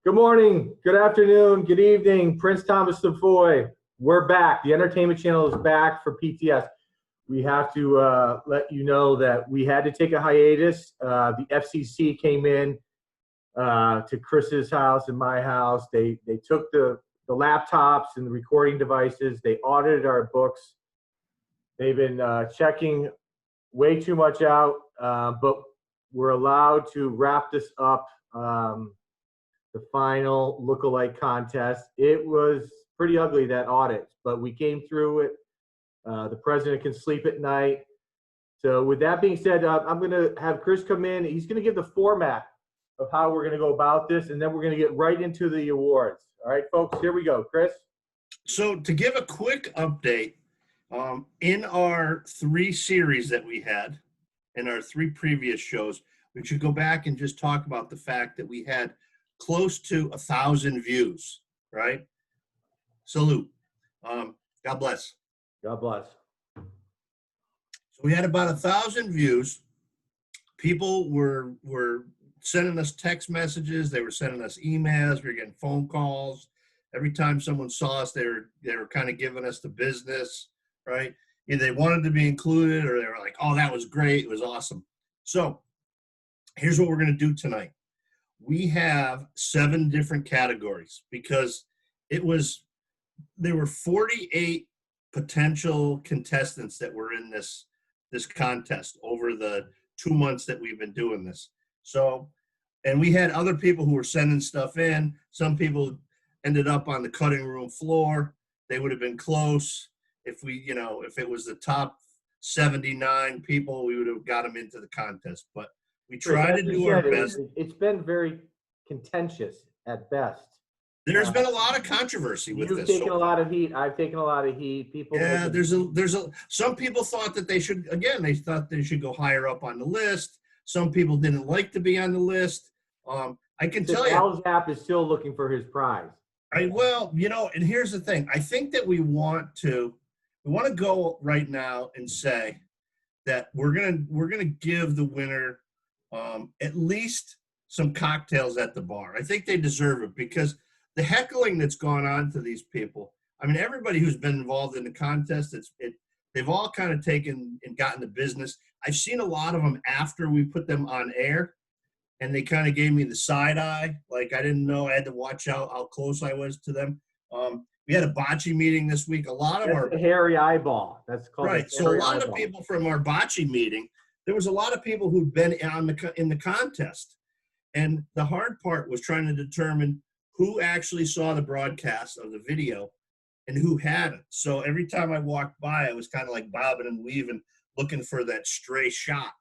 Good morning, good afternoon, good evening, Prince Thomas Savoy. We're back. The Entertainment Channel is back for PTS. We have to let you know that we had to take a hiatus. The FCC came in to Chris's house and my house. They took the laptops and the recording devices. They audited our books. They've been checking way too much out, but we're allowed to wrap this up. The final lookalike contest. It was pretty ugly, that audit, but we came through it. The president can sleep at night. So with that being said, I'm going to have Chris come in. He's going to give the format of how we're going to go about this, and then we're going to get right into the awards. All right, folks, here we go. Chris? So to give a quick update, in our 3 series that we had, in our 3 previous shows, we should go back and just talk about the fact that we had close to 1,000 views, right? Salute. God bless. God bless. So we had about 1,000 views. People were sending us text messages. They were sending us emails. We were getting phone calls. Every time someone saw us, they were kind of giving us the business, right? Either they wanted to be included or they were like, oh, that was great. It was awesome. So here's what we're going to do tonight. We have 7 different categories because there were 48 potential contestants that were in this contest over the 2 months that we've been doing this. So, and we had other people who were sending stuff in. Some people ended up on the cutting room floor. They would have been close. If it was the top 79 people, we would have got them into the contest. But we try to do our best. It's been very contentious at best. There's been a lot of controversy with this. You've taken a lot of heat. I've taken a lot of heat. People. Yeah, some people thought that they should go higher up on the list. Some people didn't like to be on the list. I can tell you, Al Zapp is still looking for his prize. And here's the thing. I think that we want to go right now and say that we're gonna give the winner at least some cocktails at the bar. I think they deserve it because the heckling that's gone on to these people. I mean, everybody who's been involved in the contest, they've all kind of taken and gotten the business. I've seen a lot of them after we put them on air, and they kind of gave me the side eye. Like I didn't know. I had to watch out how close I was to them. We had a bocce meeting this week. A lot of That's the hairy eyeball. That's called right. So a lot of people from our bocce meeting. There was a lot of people who'd been in the contest. And the hard part was trying to determine who actually saw the broadcast of the video and who hadn't. So every time I walked by, I was kind of like bobbing and weaving, looking for that stray shot.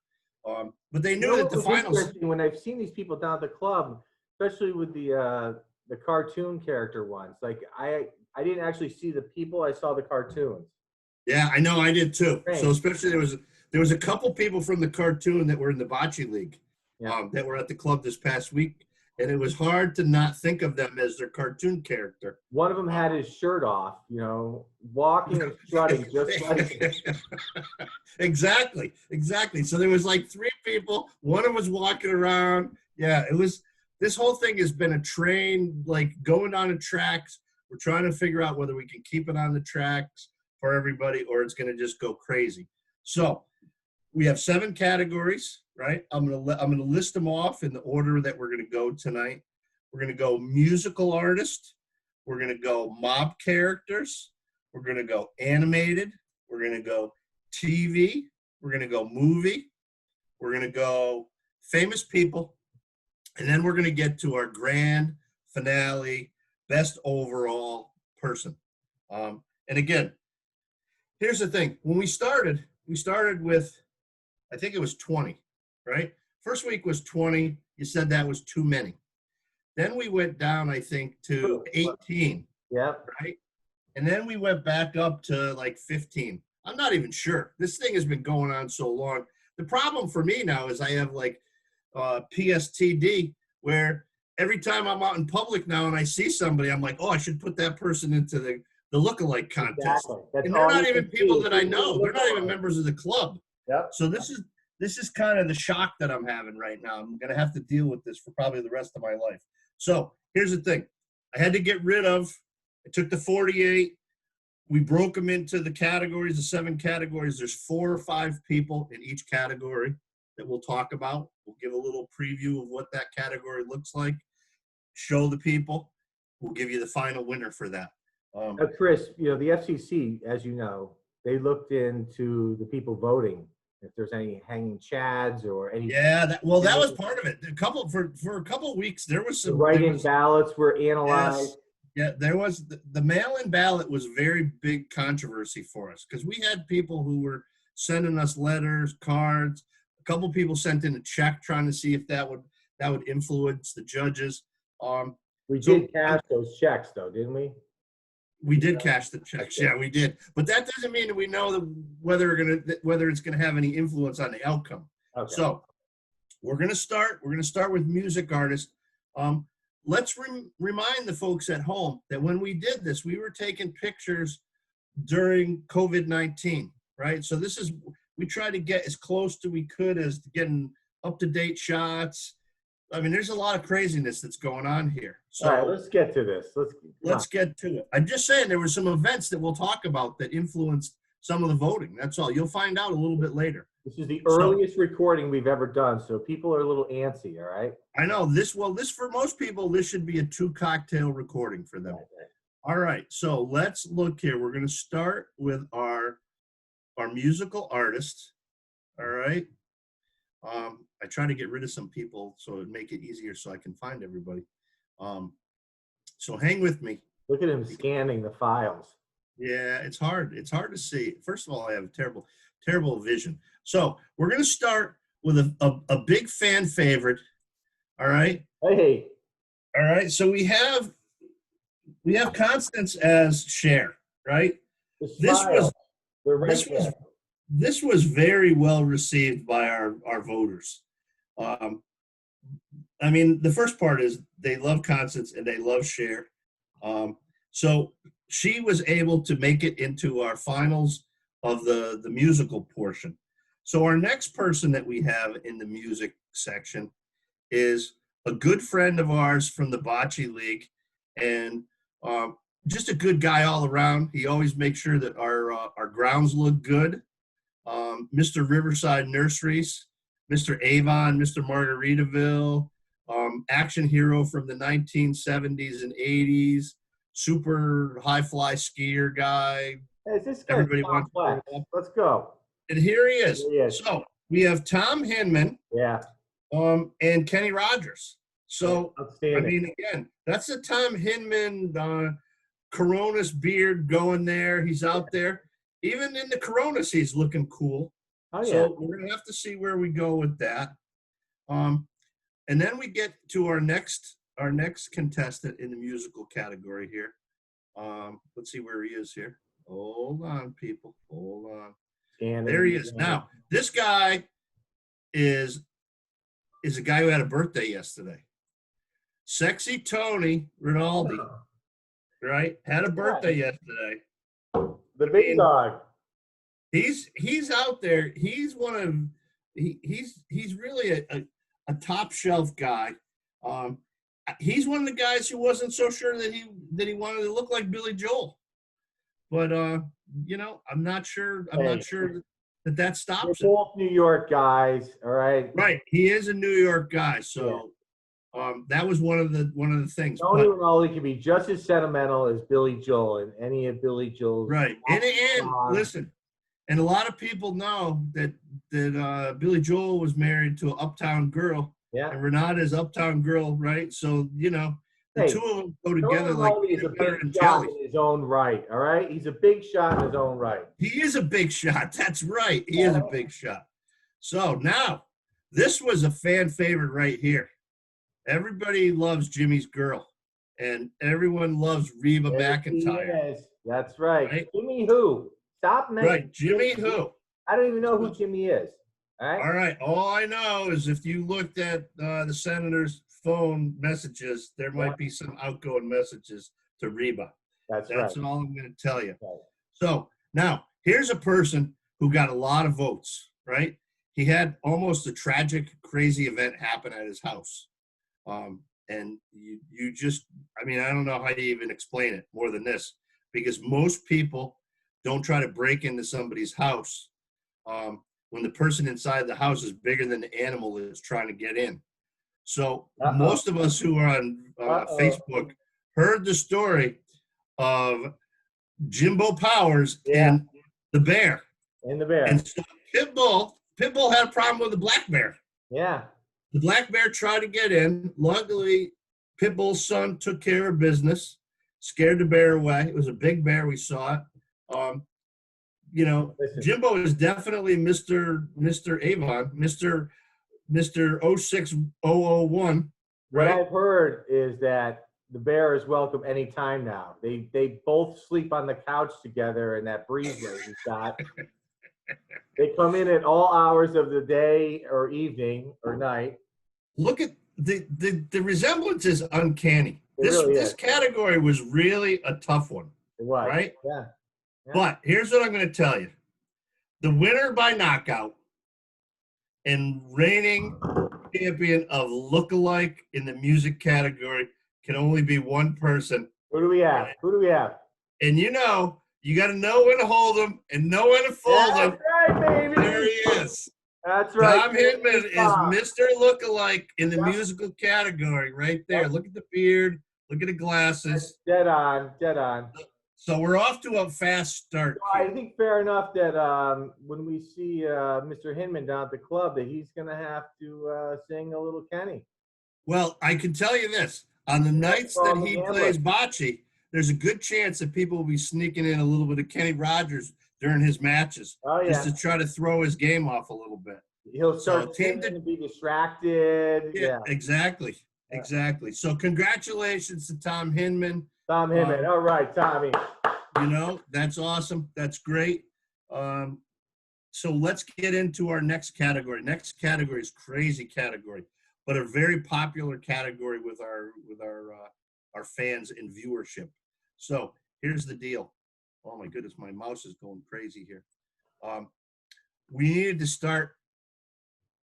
But they knew that the finals. When I've seen these people down at the club, especially with the cartoon character ones, like I didn't actually see the people. I saw the cartoons. Yeah, I know. I did too. Great. So especially there was a couple people from the cartoon that were in the bocce league. Yeah. That were at the club this past week, and it was hard to not think of them as their cartoon character. One of them had his shirt off, walking and strutting just like Exactly. So there was like 3 people. One of them was walking around. Yeah, this whole thing has been a train, like going down the tracks. We're trying to figure out whether we can keep it on the tracks for everybody or it's going to just go crazy. So we have 7 categories. Right, I'm gonna list them off in the order that we're gonna go tonight. We're gonna go musical artist. We're gonna go mob characters. We're gonna go animated. We're gonna go TV. We're gonna go movie. We're gonna go famous people, and then we're gonna get to our grand finale, best overall person. And again, here's the thing: when we started with, I think it was 20. Right? First week was 20. You said that was too many. Then we went down, I think, to 18. Yeah. Right? And then we went back up to like 15. I'm not even sure. This thing has been going on so long. The problem for me now is I have like PSTD where every time I'm out in public now and I see somebody, I'm like, oh, I should put that person into the lookalike contest. Exactly. And they're not even people that I know. They're not even members of the club. Yep. So this is kind of the shock that I'm having right now. I'm going to have to deal with this for probably the rest of my life. So here's the thing. I had to get rid of, I took the 48. We broke them into the categories, the 7 categories. There's 4 or 5 people in each category that we'll talk about. We'll give a little preview of what that category looks like, show the people. We'll give you the final winner for that. Chris, the FCC, as you know, they looked into the people voting, if there's any hanging chads or any. Yeah, that was part of it. For a couple of weeks, there was The some write-in ballots were analyzed. Yes, yeah, there was the mail-in ballot was a very big controversy for us because we had people who were sending us letters, cards. A couple people sent in a check trying to see if that would influence the judges. We did cash those checks, though, didn't we? We did cash the checks. Yeah, we did. But that doesn't mean that we know whether it's gonna have any influence on the outcome. Okay. So we're gonna start with music artists. Let's remind the folks at home that when we did this, we were taking pictures during COVID-19, right? So we tried to get as close to we could as to getting up-to-date shots. I mean, there's a lot of craziness that's going on here. So all right, let's get to this. Let's get to it. I'm just saying there were some events that we'll talk about that influenced some of the voting. That's all. You'll find out a little bit later. This is the earliest recording we've ever done, so people are a little antsy, all right? I know. This for most people, this should be a 2-cocktail recording for them. Okay. All right, so let's look here. We're going to start with our musical artist, all right? I try to get rid of some people so it would make it easier so I can find everybody. So hang with me. Look at him scanning the files. Yeah, it's hard. It's hard to see. First of all, I have terrible vision. So we're going to start with a big fan favorite. All right. Hey. All right. So we have Constance as Cher, right? This was very well received by our voters. I mean, the first part is they love Constance and they love Cher. So she was able to make it into our finals of the musical portion. So our next person that we have in the music section is a good friend of ours from the Bocce League and just a good guy all around. He always makes sure that our grounds look good. Mr. Riverside Nurseries, Mr. Avon, Mr. Margaritaville, action hero from the 1970s and 80s, super high fly skier guy. Hey, this everybody wants to. Let's go. And here he is. So we have Tom Hinman. Yeah. And Kenny Rogers. So I mean, again, that's a Tom Hinman Coronas beard going there. He's out there. Even in the Coronas, he's looking cool. Oh, yeah. So we're gonna have to see where we go with that. And then we get to our next contestant in the musical category here. Let's see where he is here. Hold on, people. Hold on. There he is. Now, this guy is a guy who had a birthday yesterday. Sexy Tony Rinaldi, right? Had a birthday yesterday. The big dog. He's out there. He's really a top shelf guy. He's one of the guys who wasn't so sure that he wanted to look like Billy Joel. But I'm not sure. I'm not sure that stops We're both New York guys, all right. Right, he is a New York guy, so that was one of the things. Tony Rinaldi can be just as sentimental as Billy Joel and any of Billy Joel's. Right, and listen, and a lot of people know that Billy Joel was married to an uptown girl. Yeah, and Renata's uptown girl, right? So the two of them go together like peanut butter and jelly. In his own right, all right. He's a big shot in his own right. He is a big shot. That's right. He is a big shot. So now, this was a fan favorite right here. Everybody loves Jimmy's girl, and everyone loves Reba McEntire. Yes, that's right. Jimmy who? Stop mentioning. Right, Jimmy who? I don't even know who Jimmy is. All right. All I know is if you looked at the senator's phone messages, there might be some outgoing messages to Reba. That's right. all I'm going to tell you. Right. So now here's a person who got a lot of votes, right? He had almost a tragic, crazy event happen at his house. and you just, I mean, I don't know how you even explain it more than this, because most people don't try to break into somebody's house when the person inside the house is bigger than the animal that is trying to get in. So most of us who are on Facebook heard the story of Jimbo Powers and the bear. And the bear. And so Pitbull had a problem with the black bear. Yeah. The black bear tried to get in. Luckily, Pitbull's son took care of business, scared the bear away. It was a big bear. We saw it. You know, Jimbo is definitely Mr. Avon, Mr. 06001. What Right? I've heard is that the bear is welcome anytime now. They both sleep on the couch together in that breezeway he's got. They come in at all hours of the day or evening or night. Look at the resemblance is uncanny. This category was really a tough one. It was. Right? Yeah. But here's what I'm going to tell you. The winner by knockout and reigning champion of lookalike in the music category can only be one person. Who do we have? Who do we have? And you know, you got to know when to hold them and know when to fold them. That's right, baby. There he is. That's right. Tom Hinman is Mr. Lookalike in the musical category right there. Look at the beard. Look at the glasses. Dead on. Dead on. So we're off to a fast start. Well, I think fair enough that when we see Mr. Hinman down at the club, that he's going to have to sing a little Kenny. Well, I can tell you this. On the nights that he plays bocce, there's a good chance that people will be sneaking in a little bit of Kenny Rogers during his matches, just to try to throw his game off a little bit. He'll start to be distracted. Yeah, exactly. Exactly. So congratulations to Tom Hinman. Tom Hinman. All right, Tommy. You know, that's awesome. That's great. So let's get into our next category. Next category is crazy category, but a very popular category with our fans and viewership. So here's the deal. Oh my goodness, my mouse is going crazy here. We needed to start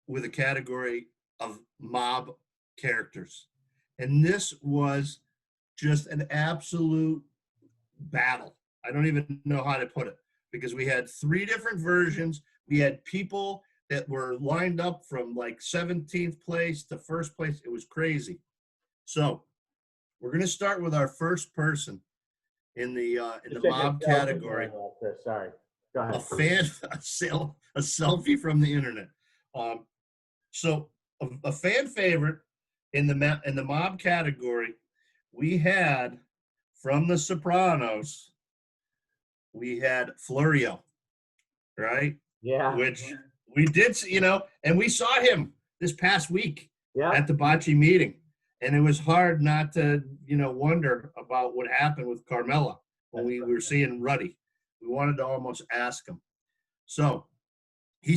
with a category of mob characters. And this was just an absolute battle. I don't even know how to put it, because we had 3 different versions. We had people that were lined up from like 17th place to first place. It was crazy. So we're going to start with our first person in the mob category. Sorry. Go ahead. A selfie from the internet. So a fan favorite in the mob category, we had from The Sopranos, we had Florio, right? Yeah. Which we did, you know, and we saw him this past week at the bocce meeting. And it was hard not to, you know, wonder about what happened with Carmela when we were seeing Ruddy. We wanted to almost ask him. So he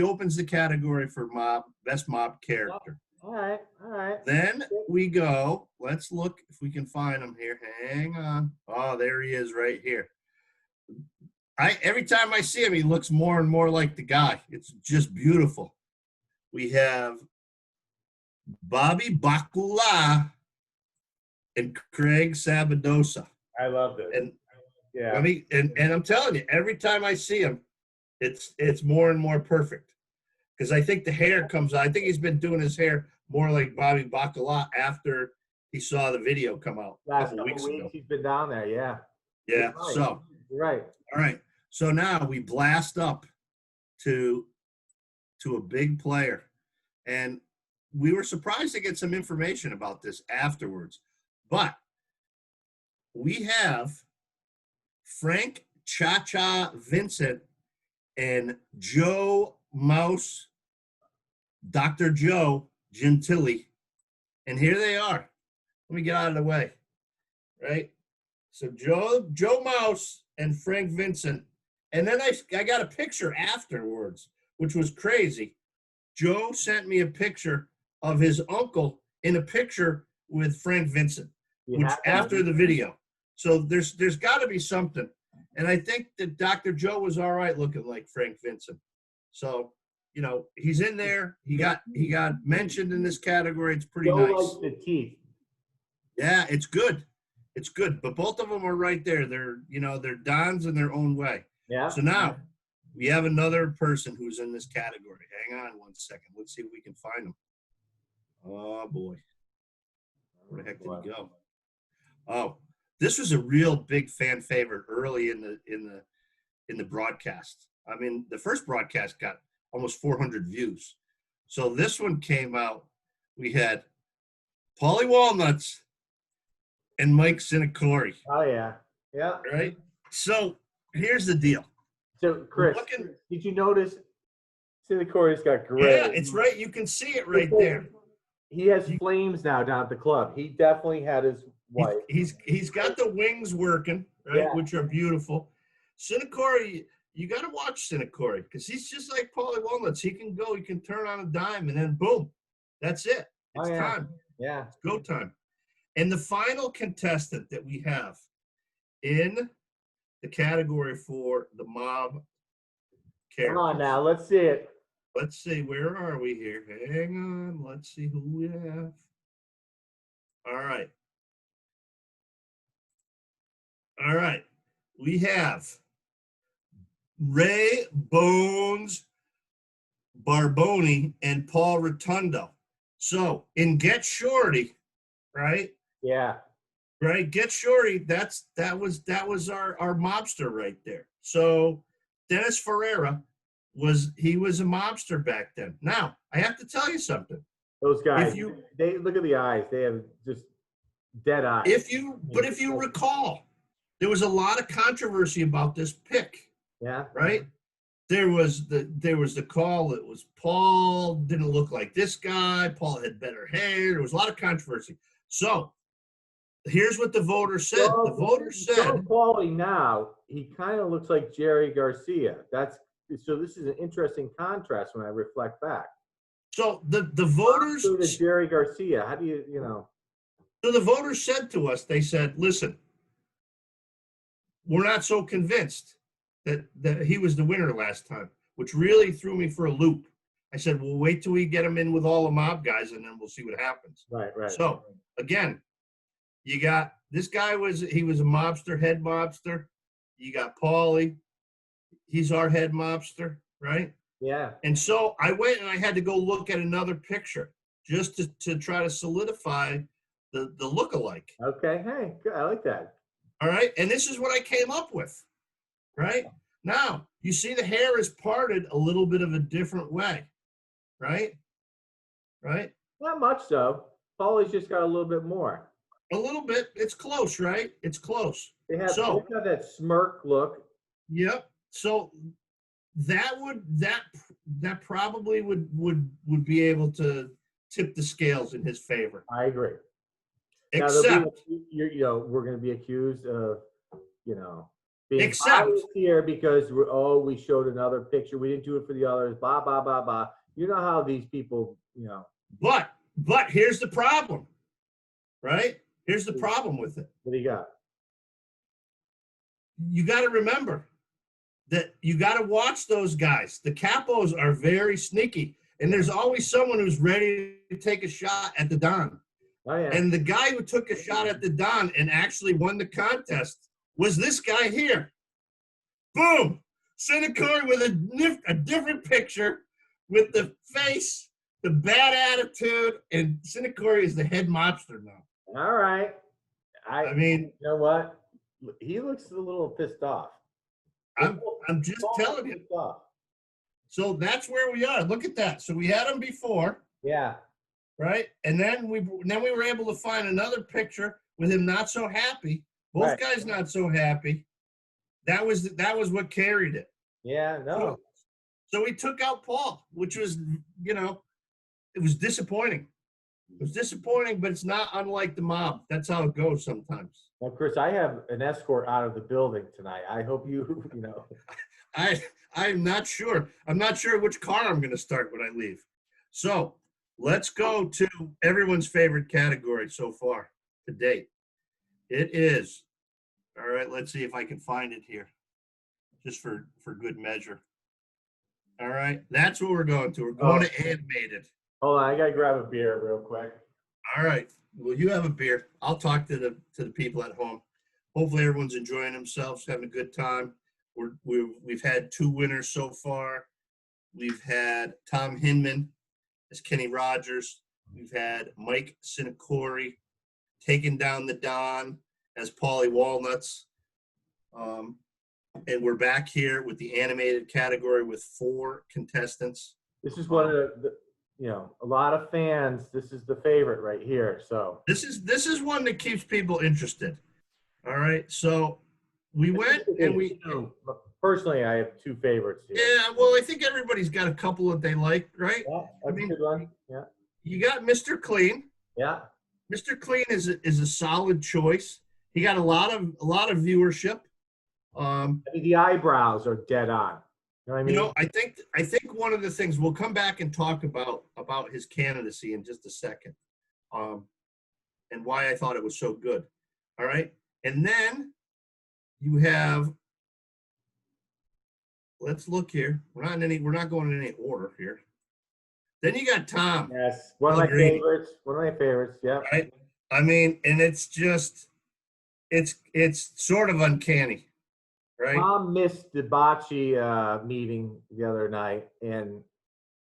opens the category for best mob character. All right. Then we go, let's look if we can find him here. Hang on. Oh, there he is right here. Every time I see him, he looks more and more like the guy. It's just beautiful. We have Bobby Bacula and Craig Sabadosa. I love this. And I mean, and I'm telling you, every time I see him, it's more and more perfect. Because I think the hair comes out. I think he's been doing his hair more like Bobby Bacala after he saw the video come out last couple weeks ago. He's been down there, yeah. Yeah. Right. So you're right. All right. So now we blast up to a big player, and we were surprised to get some information about this afterwards. But we have Frank Cha-Cha Vincent and Joe Mouse, Dr. Joe Gentili. And here they are. Let me get out of the way. Right? So Joe Mouse and Frank Vincent. And then I got a picture afterwards, which was crazy. Joe sent me a picture of his uncle in a picture with Frank Vincent, which after the video. So there's got to be something. And I think that Dr. Joe was all right looking like Frank Vincent. So you know, he's in there. He got mentioned in this category. It's pretty Joe nice. likes the teeth. Yeah, it's good. It's good. But both of them are right there. They're Dons in their own way. Yeah. So now we have another person who's in this category. Hang on one second. Let's see if we can find him. Oh boy. Where the heck did he go? Oh, this was a real big fan favorite early in the broadcast. I mean, the first broadcast got almost 400 views. So this one came out. We had Paulie Walnuts and Mike Sinacore. Oh yeah. Yeah. Right. So here's the deal. So Chris, did you notice Sinacore's got gray? Yeah, it's right. You can see it right there. He has flames now down at the club. He definitely had his wife. He's got the wings working, right, Yeah. which are beautiful. Sinacore, you got to watch Sinacore because he's just like Paulie Walnuts. He can go, he can turn on a dime, and then boom, that's it. It's time. Yeah. It's go time. And the final contestant that we have in the category for the mob characters. Come on now, let's see it. Let's see, where are we here? Hang on, let's see who we have. All right. All right. We have Ray Bones Barboni and Paul Rotundo. So in Get Shorty, right? Yeah. Right, Get Shorty, that was our mobster right there. So Dennis Ferreira was a mobster back then. Now, I have to tell you something. Those guys, they look at the eyes. They have just dead eyes. If you recall, there was a lot of controversy about this pick. Yeah. Right? There was the call that was Paul didn't look like this guy. Paul had better hair. There was a lot of controversy. So here's what the voters said. Well, the voters said quality now, he kind of looks like Jerry Garcia. So this is an interesting contrast when I reflect back. So the voters Jerry Garcia. How do you know? So the voters said to us, they said, listen, we're not so convinced that he was the winner last time, which really threw me for a loop. I said, we'll wait till we get him in with all the mob guys and then we'll see what happens. Right. So again, you got this guy he was a mobster, head mobster. You got Paulie. He's our head mobster, right? Yeah. And so I went and I had to go look at another picture just to try to solidify the lookalike. Okay. Hey, good. I like that. All right. And this is what I came up with. Right? Now, you see the hair is parted a little bit of a different way. Right? Right? Not much so. Paulie's just got a little bit more. A little bit. It's close, right? It's close. They have that smirk look. Yep. So that probably would be able to tip the scales in his favor. I agree. Except we're going to be accused of being except here because we showed another picture. We didn't do it for the others. Blah blah blah blah. You know how these people But here's the problem, right? Here's the problem with it. What do you got? You got to remember that you got to watch those guys. The capos are very sneaky, and there's always someone who's ready to take a shot at the Don. Oh, yeah. And the guy who took a shot at the Don and actually won the contest was this guy here. Boom! Sinacore with a different picture with the face, the bad attitude, and Sinacore is the head mobster now. All right. I mean, you know what? He looks a little pissed off. I'm just telling you. So that's where we are. Look at that. So we had him before. Yeah. Right? And then we were able to find another picture with him not so happy. Both guys not so happy. That was what carried it. Yeah, no. So we took out Paul, which was, it was disappointing. It was disappointing, but it's not unlike the mob. That's how it goes sometimes. Well, Chris, I have an escort out of the building tonight. I hope you. I'm not sure. I'm not sure which car I'm going to start when I leave. So let's go to everyone's favorite category so far to date. It is, all right, let's see if I can find it here, just for good measure. All right, that's what we're going to. We're going to animated. Hold on, I gotta grab a beer real quick. All right. Well, you have a beer. I'll talk to the people at home. Hopefully, everyone's enjoying themselves, having a good time. We've had 2 winners so far. We've had Tom Hinman as Kenny Rogers. We've had Mike Sinacori taking down the Don as Paulie Walnuts. And we're back here with the animated category with 4 contestants. This is one of the a lot of fans. This is the favorite right here. So this is one that keeps people interested. All right. So we went and we. Personally, I have 2 favorites here. Yeah. Well, I think everybody's got a couple that they like, right? Yeah, that's a good one. Yeah. You got Mr. Clean. Yeah. Mr. Clean is a solid choice. He got a lot of viewership. I mean, the eyebrows are dead on. You know what I mean? I think one of the things we'll come back and talk about his candidacy in just a second, and why I thought it was so good. All right, and then you have. Let's look here. We're not going in any order here. Then you got Tom. Yes, one of my favorites. One of my favorites. Yeah. Right. I mean, and it's just, it's sort of uncanny. Right. Tom missed the bocce meeting the other night, and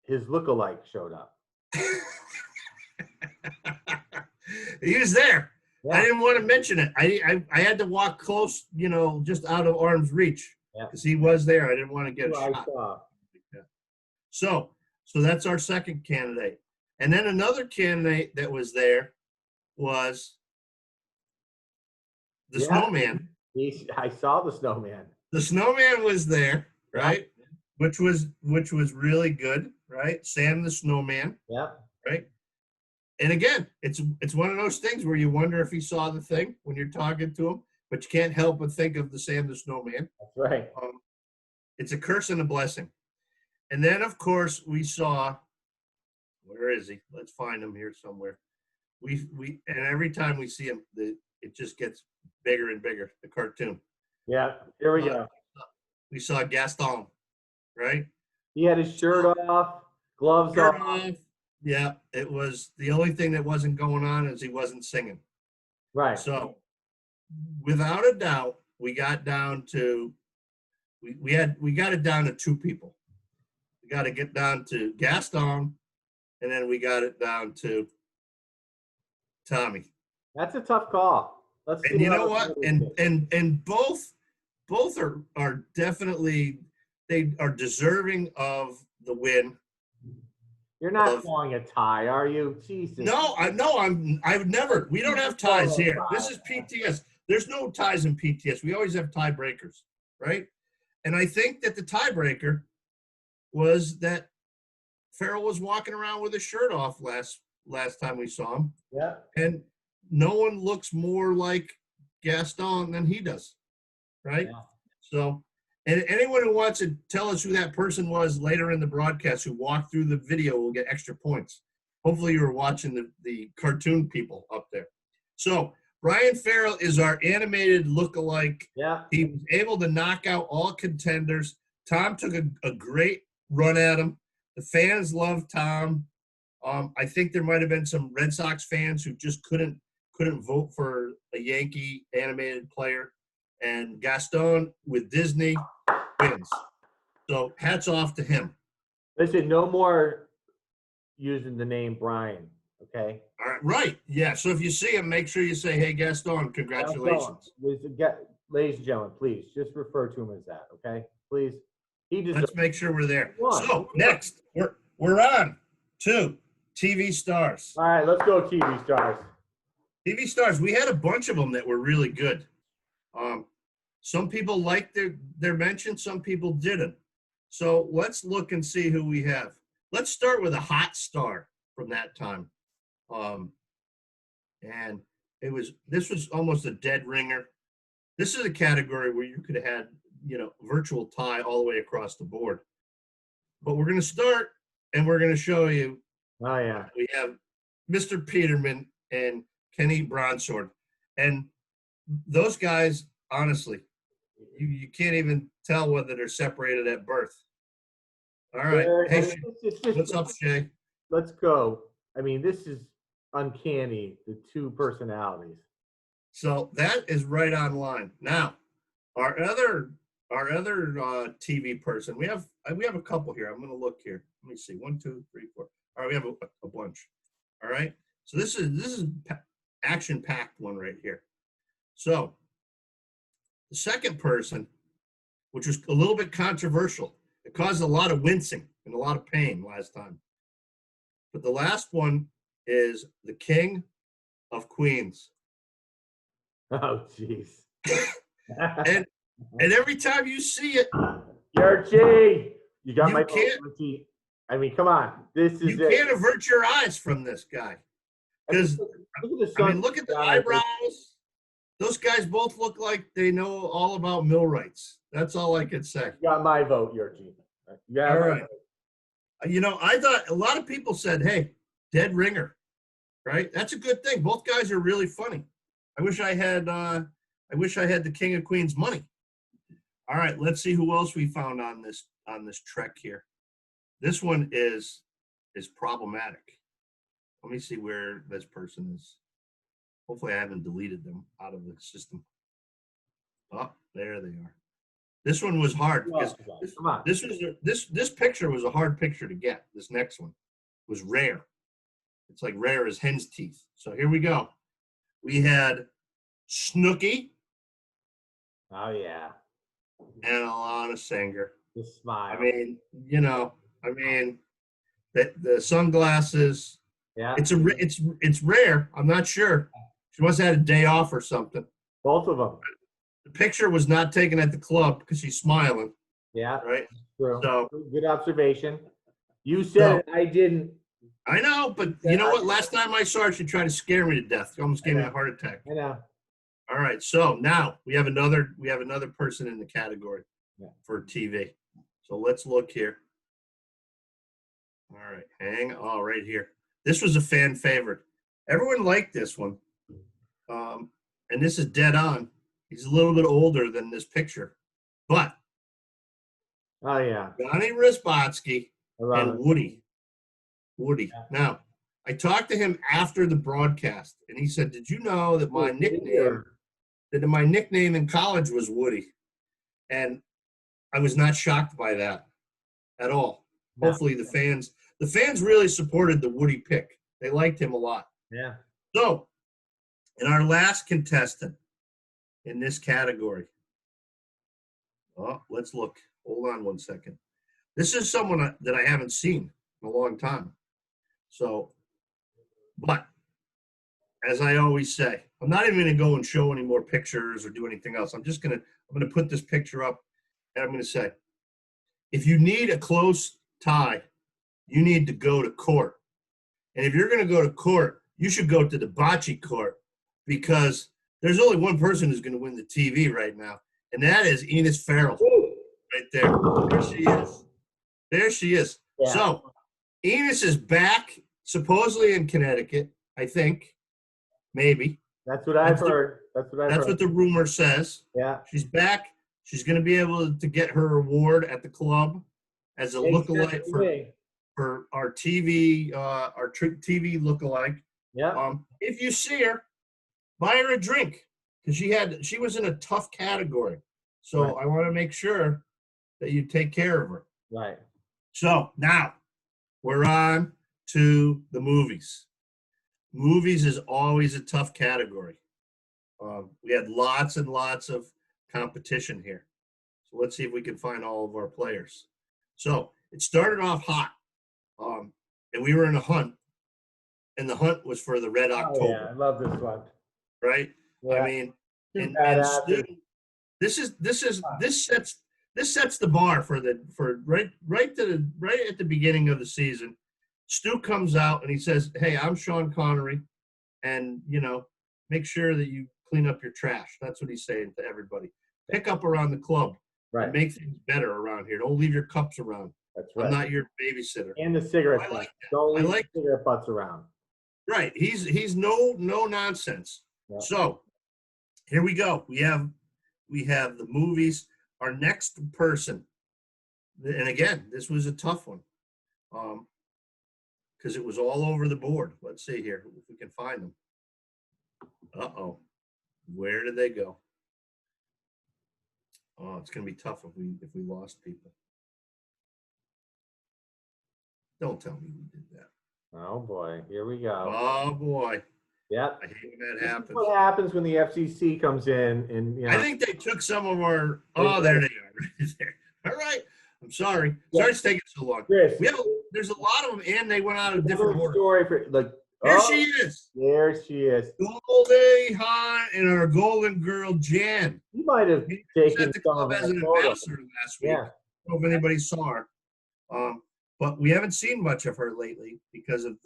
his lookalike showed up. He was there. Yeah. I didn't want to mention it. I had to walk close, just out of arm's reach, because he was there. I didn't want to get a shot. So that's our second candidate, and then another candidate that was there was the snowman. I saw the snowman. The snowman was there, right? Which was really good, right? Sam the snowman. Yeah. Right. And again, it's one of those things where you wonder if he saw the thing when you're talking to him, but you can't help but think of the Sam the snowman. That's right. It's a curse and a blessing. And then, of course, we saw, where is he? Let's find him here somewhere. And every time we see him, it just gets bigger and bigger, the cartoon. Yeah, here we go. We saw Gaston, right? He had his shirt off, gloves off. Yeah, it was the only thing that wasn't going on is he wasn't singing. Right. So, without a doubt, we got down to we got it down to 2 people. We got to get down to Gaston, and then we got it down to Tommy. That's a tough call. And you know what? And both are definitely, they are deserving of the win. You're not calling a tie, are you? Jesus. No, I've never. We don't have ties here. This is PTS. There's no ties in PTS. We always have tiebreakers, right? And I think that the tiebreaker was that Farrell was walking around with his shirt off last time we saw him. Yeah. And no one looks more like Gaston than he does, right? Yeah. So, and anyone who wants to tell us who that person was later in the broadcast who walked through the video will get extra points. Hopefully you were watching the cartoon people up there. So Brian Farrell is our animated lookalike. Yeah. He was able to knock out all contenders. Tom took a great run at him. The fans love Tom. I think there might have been some Red Sox fans who just couldn't vote for a Yankee animated player. And Gaston with Disney wins. So hats off to him. Listen, no more using the name Brian, okay? All right, right. Yeah, so if you see him, make sure you say, hey, Gaston, congratulations. Ladies and gentlemen, please, just refer to him as that, okay? Please. Let's make sure we're there. So next, we're on to TV stars. All right, let's go TV stars. TV stars, we had a bunch of them that were really good. Some people liked their mention, some people didn't. So let's look and see who we have. Let's start with a hot star from that time. And this was almost a dead ringer. This is a category where you could have had, virtual tie all the way across the board. But we're going to start and we're going to show you. Oh, yeah. We have Mr. Peterman and Kenny Bronsword. And those guys, honestly, you can't even tell whether they're separated at birth. All right. Hey, I mean, what's up, Shay? let's go. I mean, this is uncanny, the two personalities. So that is right on line. Now, our other TV person, we have a couple here. I'm going to look here. Let me see. 1, 2, 3, 4. All right, we have a bunch. All right. So this is action packed one right here. So the second person, which was a little bit controversial, it caused a lot of wincing and a lot of pain last time. But the last one is the King of Queens. Oh, jeez. and every time you see it, Yerchi, you got you my can't. vote. I mean, come on. This is You can't avert your eyes from this guy. Because, I mean, look at the eyebrows. Those guys both look like they know all about millwrights. That's all I could say. You got my vote, Yerchi. All right. You know, I thought a lot of people said, hey, dead ringer, right? That's a good thing. Both guys are really funny. I wish I had the King of Queens money. All right, let's see who else we found on this trek here. This one is problematic. Let me see where this person is. Hopefully I haven't deleted them out of the system. Oh, there they are. This one was hard because this picture was a hard picture to get. This next one was rare. It's like rare as hen's teeth. So here we go. We had Snooki. Oh yeah. And Alana Singer. The smile. I mean, you know, the sunglasses. Yeah. It's rare. I'm not sure. She must have had a day off or something. Both of them. The picture was not taken at the club because she's smiling. Yeah. Right. True. So good observation. You said it. I didn't. I know, but you know what? Last time I saw her, she tried to scare me to death. She almost gave me a heart attack. I know. All right. So now we have another person in the category for TV. So let's look here. All right. Right here. This was a fan favorite. Everyone liked this one. And this is dead on. He's a little bit older than this picture. But oh yeah. Johnny Risbotsky and Woody. Yeah. Now, I talked to him after the broadcast, and he said, "Did you know that my nickname in college was Woody?" And I was not shocked by that at all. No. Hopefully, the fans really supported the Woody pick. They liked him a lot. Yeah. So, in our last contestant in this category, let's look. Hold on one second. This is someone that I haven't seen in a long time. So, but as I always say, I'm not even going to go and show any more pictures or do anything else. I'm going to put this picture up, and I'm going to say, if you need a close tie, you need to go to court. And if you're going to go to court, you should go to the bocce court, because there's only one person who's going to win the TV right now, and that is Ines Farrell. Right there. There she is. There she is. Yeah. So, Ines is back, supposedly in Connecticut, I think. Maybe. That's what I've heard. That's what the rumor says. Yeah. She's back. She's going to be able to get her award at the club as a lookalike for our TV lookalike. Yeah. If you see her, buy her a drink, because she was in a tough category. So right. I want to make sure that you take care of her. Right. So now we're on to the movies. Movies is always a tough category. We had lots and lots of competition here. So let's see if we can find all of our players. So it started off hot, and we were in a hunt, and the hunt was for the Red October. Oh, yeah, I love this one. Right? Yeah. I mean, this sets the bar for right at the beginning of the season. Stu comes out and he says, "Hey, I'm Sean Connery, and make sure that you clean up your trash." That's what he's saying to everybody. Pick up around the club. Right. And make things better around here. Don't leave your cups around. That's right. I'm not your babysitter. And the cigarette butts. Don't leave cigarette butts around. Right. He's no nonsense. Yeah. So here we go. We have the movies. Our next person And again, this was a tough one. Because it was all over the board. Let's see here if we can find them. Uh-oh. Where did they go? Oh, it's gonna be tough if we lost people. Don't tell me we did that. Oh boy, here we go. Oh boy. Yep. I hate when that happens. What happens when the FCC comes in and I think they took some of our. Oh, there they are. Right there. All right. I'm sorry. Sorry it's taking so long. Chris, there's a lot of them, and they went out of different order. Story for like. There she is. There she is. Goldie Hawn and our golden girl Jan. You might have taken the club as an ambassador last week. Yeah. I don't know if anybody saw her. But we haven't seen much of her lately because of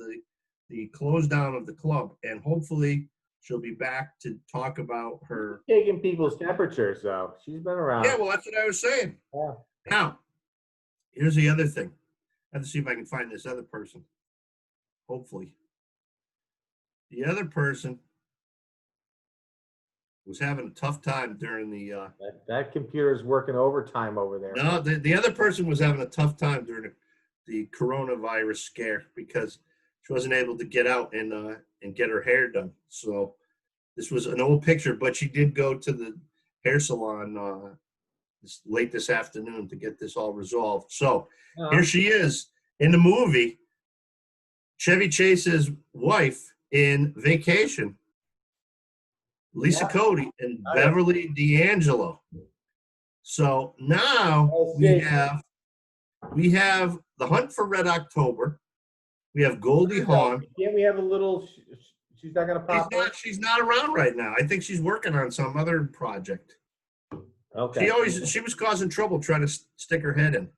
the close down of the club, and hopefully she'll be back to talk about her taking people's temperatures. Though she's been around. Yeah, well, that's what I was saying. Yeah. Now, here's the other thing. I have to see if I can find this other person. Hopefully, the other person was having a tough time during the. That computer's working overtime over there. No, the other person was having a tough time during the coronavirus scare because she wasn't able to get out and get her hair done. So this was an old picture, but she did go to the hair salon late this afternoon to get this all resolved. So here she is in the movie, Chevy Chase's wife in Vacation, Lisa Cody and Beverly D'Angelo. So now we have The Hunt for Red October. We have Goldie Hawn. Can't we have a little? She's not going to pop up. She's not around right now. I think she's working on some other project. Okay. She was causing trouble trying to stick her head in.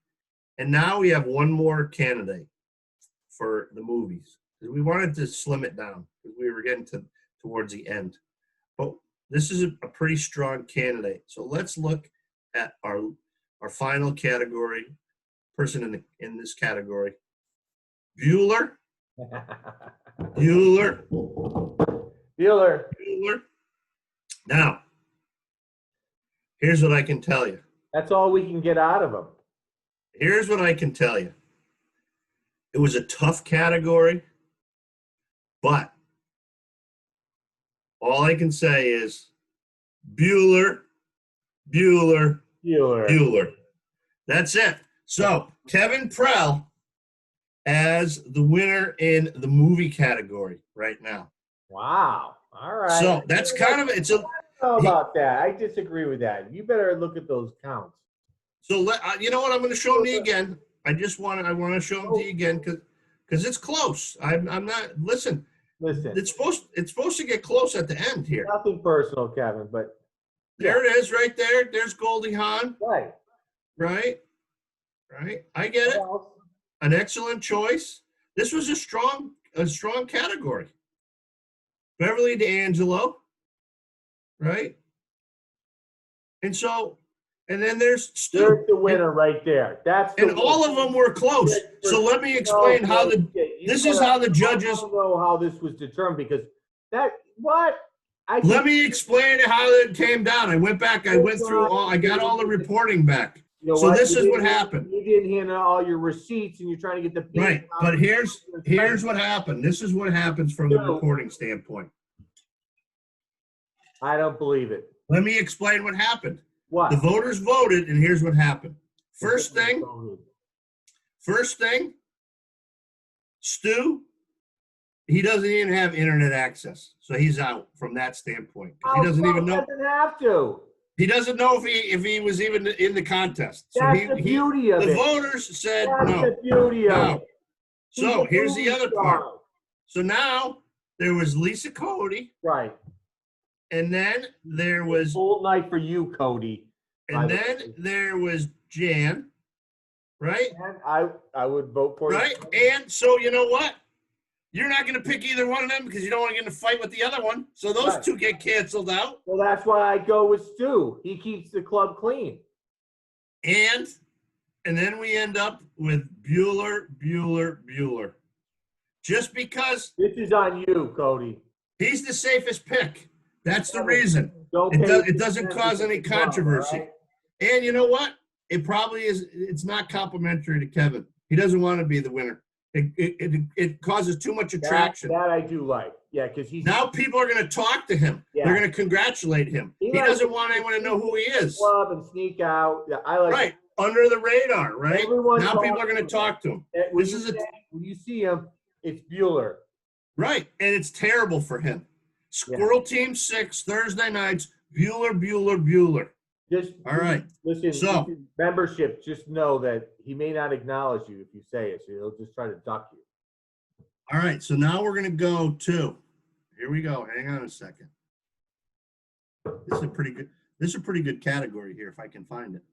And now we have one more candidate for the movies. We wanted to slim it down because we were getting towards the end. But this is a pretty strong candidate. So let's look at our final category, person in this category. Bueller. Now, here's what I can tell you. That's all we can get out of him. Here's what I can tell you. It was a tough category, but all I can say is Bueller. That's it. So Kevin Prell as the winner in the movie category right now. Wow. All right. So that's kind of I don't know about that. I disagree with that. You better look at those counts. So you know what? I'm going to show them to you again. I want to show them to you again because it's close. I'm not. Listen. It's supposed to get close at the end here. Nothing personal, Kevin, but there it is, right there. There's Goldie Hawn. Right. I get it. An excellent choice. This was a strong category. Beverly D'Angelo, right? And then there's Stu. There's the winner right there. All of them were close. So let me explain how the judges. I don't know how this was determined because let me explain how it came down. I went back. I went through I got all the reporting back. This is what happened. You didn't hand out all your receipts, and you're trying to get the right. But here's what happened. This is what happens from the reporting standpoint. I don't believe it. Let me explain what happened. What? The voters voted, and here's what happened. First thing, Stu, he doesn't even have internet access, so he's out from that standpoint. He doesn't even know. He doesn't have to. He doesn't know if he was even in the contest. So That's the beauty of it. The voters said no. That's the beauty of it. So here's the other part. So now there was Lisa Cody. Right. And then there was old night for you, Cody. And then there was Jan, right? And I would vote for right. And so you know what? You're not going to pick either one of them because you don't want to get in a fight with the other one. So those two get canceled out. Well, that's why I go with Stu. He keeps the club clean. And then we end up with Bueller. Just because this is on you, Cody. He's the safest pick. That's the reason. It doesn't cause any controversy. Right? And you know what? it probably is. It's not complimentary to Kevin. He doesn't want to be the winner. It causes too much attraction. That I do like. Yeah, because he's now people are going to talk to him. Yeah. They're going to congratulate him. He doesn't want anyone to know who he is. Club and sneak out. Yeah, I like right under the radar. Right now, people are going to talk to him. When you see him, it's Bueller. Right, and it's terrible for him. Squirrel Team 6 Thursday nights. Bueller. Just all right. Listen, so membership. Just know that he may not acknowledge you if you say it, so he'll just try to duck you. All right, so now we're gonna go to. Here we go. Hang on a second. This is a pretty good. This is a pretty good category here, if I can find it.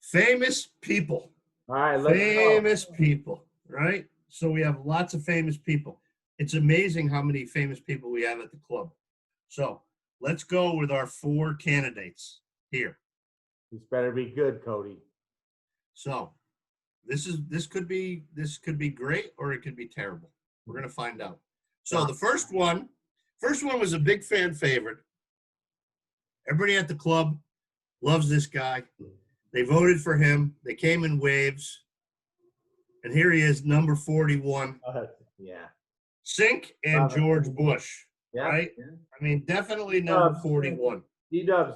Famous people. All right, let's famous people. Right. So we have lots of famous people. It's amazing how many famous people we have at the club. So let's go with our 4 candidates here. This better be good, Cody. So this could be great or it could be terrible. We're gonna find out. So the first one was a big fan favorite. Everybody at the club loves this guy. They voted for him. They came in waves. And here he is, number 41. Yeah. Sink and George Bush. Yeah. Right? Yeah. I mean, definitely number 41. D-dubs.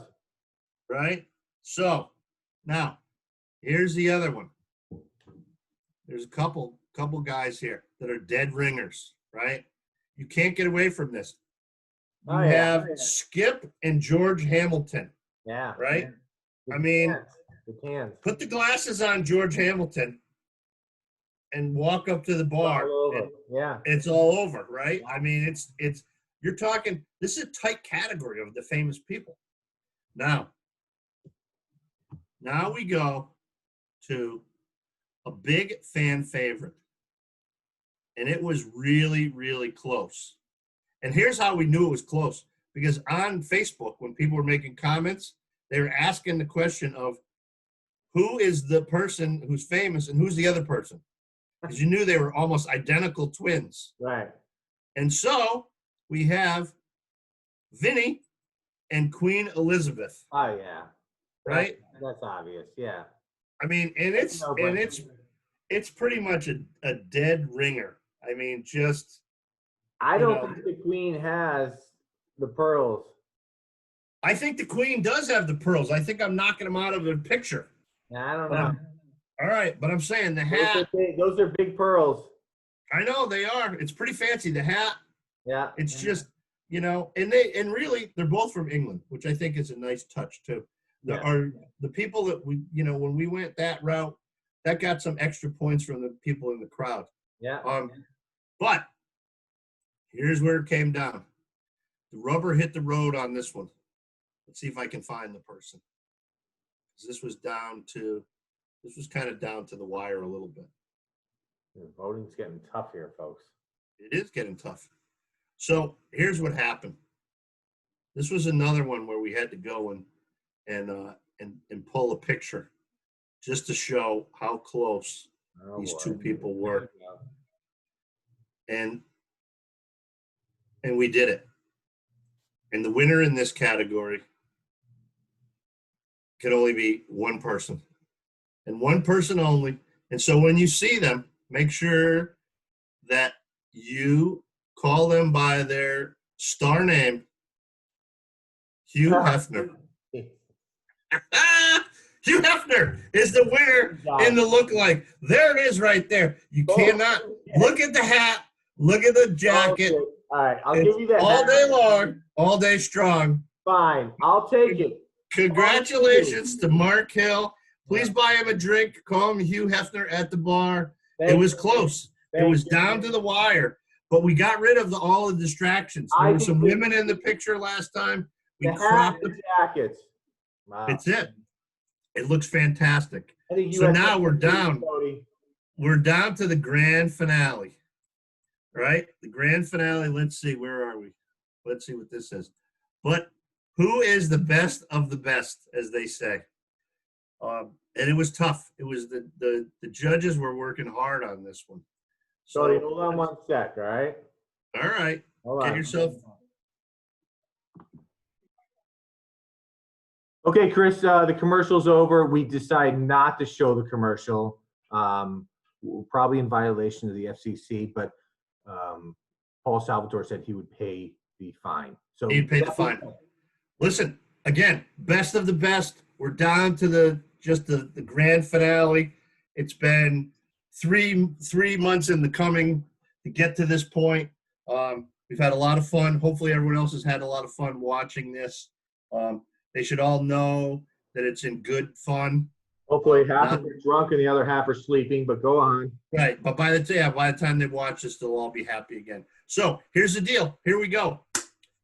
Right? So, now, here's the other one. There's a couple guys here that are dead ringers, right? You can't get away from this. You have Skip and George Hamilton. Yeah. Right? Yeah. I mean, put the glasses on, George Hamilton, and walk up to the bar. Yeah. It's all over, right? I mean, it's you're talking, this is a tight category of the famous people. Now we go to a big fan favorite. And it was really, really close. And here's how we knew it was close. Because on Facebook, when people were making comments, they were asking the question of who is the person who's famous and who's the other person? Because you knew they were almost identical twins. Right. And so we have Vinny and Queen Elizabeth. Oh, yeah. Right? That's obvious, yeah. I mean, and it's pretty much a dead ringer. I mean, just. I don't think the Queen has the pearls. I think the Queen does have the pearls. I think I'm knocking them out of the picture. I don't know. All right, but I'm saying the hat. Those are big pearls. I know they are. It's pretty fancy. The hat. Yeah. It's just, and really they're both from England, which I think is a nice touch too. The people that we, when we went that route, that got some extra points from the people in the crowd. Yeah. But here's where it came down. The rubber hit the road on this one. Let's see if I can find the person. This was kind of down to the wire a little bit. Voting's getting tough here, folks. It is getting tough. So here's what happened. This was another one where we had to go and pull a picture just to show how close these two people were. And we did it. And the winner in this category can only be one person. And one person only. And so when you see them, make sure that you call them by their star name, Hugh Hefner. Hugh Hefner is the winner in the lookalike. There it is right there. You cannot look at the hat, look at the jacket. Okay. All right, I'll give you that. All day long, all day strong. Fine, I'll take it. Congratulations to Mark Hill. Please buy him a drink. Call him Hugh Hefner at the bar. It was close. It was down to the wire, but we got rid of all the distractions. There were some women in the picture last time. We cropped the jackets. Wow. It's it. It looks fantastic. So now we're down. We're down to the grand finale, right? The grand finale. Let's see. Where are we? Let's see what this says. But who is the best of the best, as they say? And it was tough. It was the judges were working hard on this one. So hold on one sec, all right? All right. Get yourself. Okay, Chris, the commercial's over. We decide not to show the commercial. We're probably in violation of the FCC, but Paul Salvatore said he would pay the fine. So He paid the fine. Listen, again, best of the best. We're down to the grand finale. It's been three months in the coming to get to this point. We've had a lot of fun. Hopefully, everyone else has had a lot of fun watching this. They should all know that it's in good fun. Hopefully, half of them are drunk and the other half are sleeping. But go on. Right, but by the time they watch this, they'll all be happy again. So here's the deal. Here we go.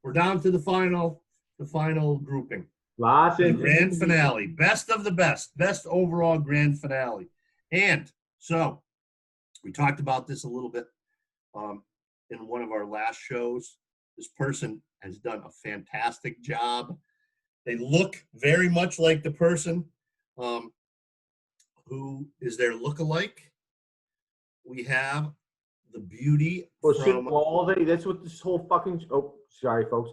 We're down to the final grouping. The grand finale, best of the best overall grand finale. And so we talked about this a little bit in one of our last shows. This person has done a fantastic job. They look very much like the person who is their lookalike. We have the beauty from that's what this whole fucking sorry folks.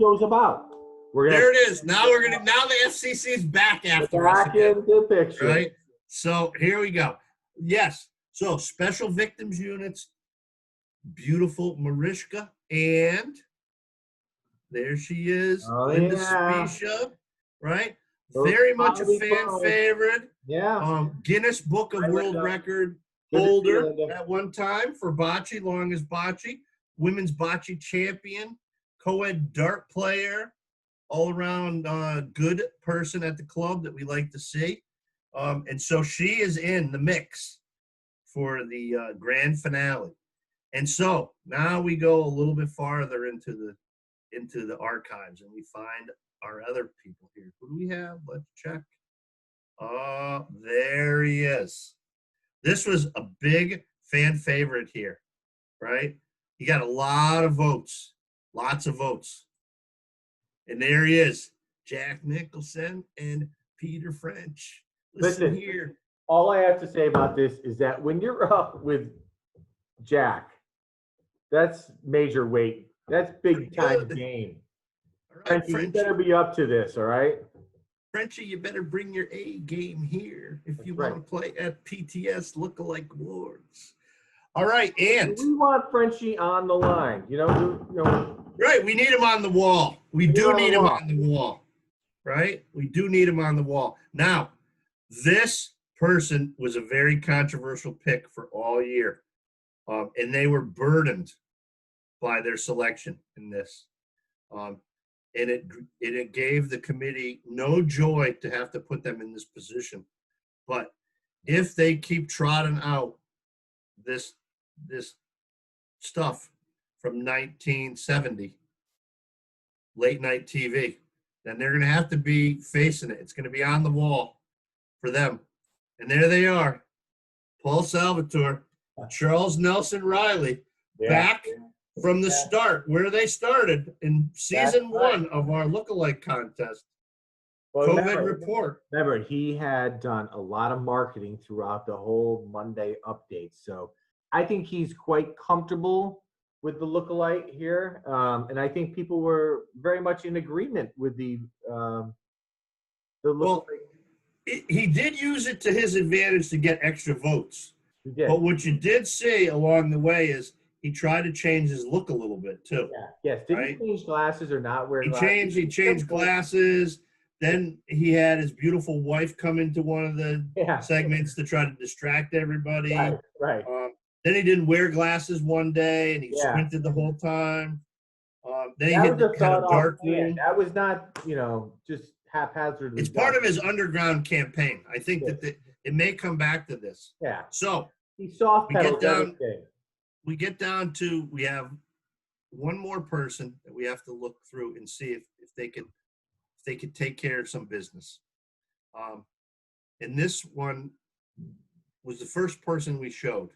Show's about. There it is. Now the FCC is back after us again, in the picture. right? So here we go. Yes. So special victims units, beautiful Mariska, and there she is, Linda Specia, right? Very much a fan favorite. Yeah. Guinness Book of World Record holder at one time for bocce, longest bocce, women's bocce champion, co-ed dart player, all around good person at the club that we like to see. And so she is in the mix for the grand finale. And so now we go a little bit farther into the archives and we find our other people here. Who do we have? Let's check. There he is. This was a big fan favorite here, right? He got a lot of votes, lots of votes. And there he is, Jack Nicholson and Peter French. Listen here. All I have to say about this is that when you're up with Jack, that's major weight. That's big time game. All right, Frenchie, you better be up to this, all right? Frenchie, you better bring your A game here if you want to play at PTS Lookalike Awards. All right, and we want Frenchie on the line. Right, we need him on the wall. We do need him on the wall, right? We do need him on the wall. Now, this person was a very controversial pick for all year, and they were burdened by their selection in this. And it gave the committee no joy to have to put them in this position. But if they keep trotting out this stuff from 1970, late night TV, then they're going to have to be facing it. It's going to be on the wall for them. And there they are, Paul Salvatore, Charles Nelson Riley, back from the start, where they started in season 1 of our lookalike contest. Well, COVID report. Remember, he had done a lot of marketing throughout the whole Monday update. So I think he's quite comfortable with the lookalike here. And I think people were very much in agreement with the lookalike. Well, he did use it to his advantage to get extra votes. He did. But what you did see along the way is he tried to change his look a little bit too. Yeah. Yes. Did he change glasses or not wear glasses? He changed glasses. Then he had his beautiful wife come into one of the segments to try to distract everybody. Right. Then he didn't wear glasses one day, and he squinted the whole time. Then he had a dark room. That was not, just haphazardly. It's part of his underground campaign. I think that it may come back to this. Yeah. So he soft-pedaled everything. We get down to, we have one more person that we have to look through and see if they could take care of some business. And this one was the first person we showed.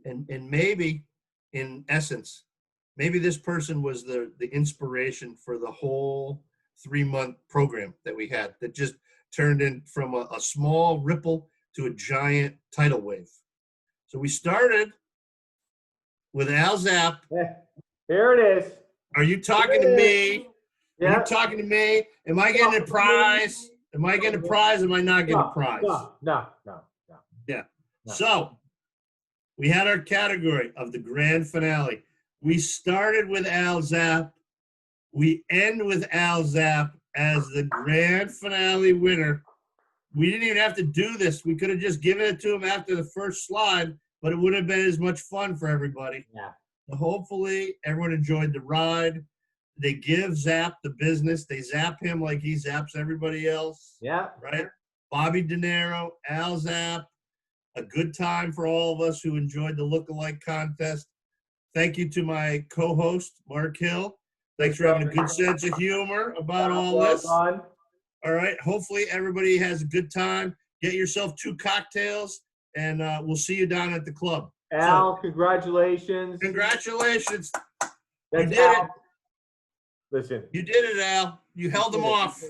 And maybe, in essence, maybe this person was the inspiration for the whole 3-month program that we had that just turned in from a small ripple to a giant tidal wave. So we started with Al Zapp. There it is. Are you talking to me? Are you talking to me? Am I getting a prize? Am I getting a prize? Am I not getting a prize? No. Yeah. No. So we had our category of the grand finale. We started with Al Zapp. We end with Al Zapp as the grand finale winner. We didn't even have to do this. We could have just given it to him after the first slide, but it would have been as much fun for everybody. Yeah. So hopefully everyone enjoyed the ride. They give Zapp the business. They zap him like he zaps everybody else. Yeah. Right? Bobby De Niro, Al Zapp. A good time for all of us who enjoyed the lookalike contest. Thank you to my co-host, Mark Hill. Thanks for having a good sense of humor about all this. All right. Hopefully everybody has a good time. Get yourself 2 cocktails, and we'll see you down at the club. Al, congratulations. Congratulations. That's You did Al. it. Listen. You did it, Al. You held them off.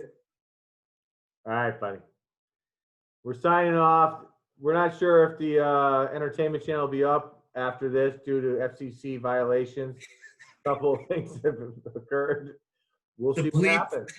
All right, buddy. We're signing off. We're not sure if the entertainment channel will be up after this due to FCC violations. A couple of things have occurred. We'll see what happens.